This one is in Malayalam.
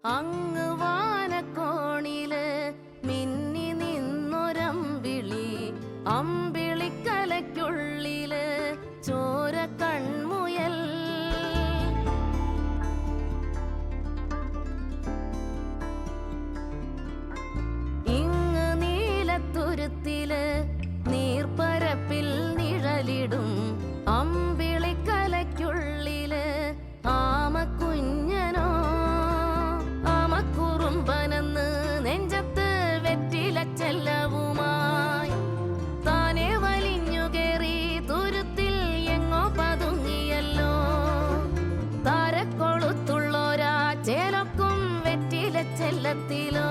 അങ്ങ് വാനക്കോണില് മിന്നി നിന്നൊരമ്പിളി, അമ്പിളിക്കലയ്ക്കുള്ളില് ചോര കൺമുയൽ. ഇങ്ങ് നീലത്തുരുത്തില് നീർപ്പരപ്പിൽ നിഴലിടും അമ്പിളിക്കലയ്ക്കുള്ളില് ആമക്കുഞ്ഞനോ. ആമക്കുറുമ്പനെന്ന് നെഞ്ചത്ത് വെറ്റിലച്ചെല്ലവുമായി താനെ വലിഞ്ഞുകേറി തുരുത്തിൽ എങ്ങോ പതുങ്ങിയല്ലോ. താരക്കൊളുത്തുള്ളോരാ ചേലക്കും വെറ്റിലച്ചെല്ലത്തിലോ.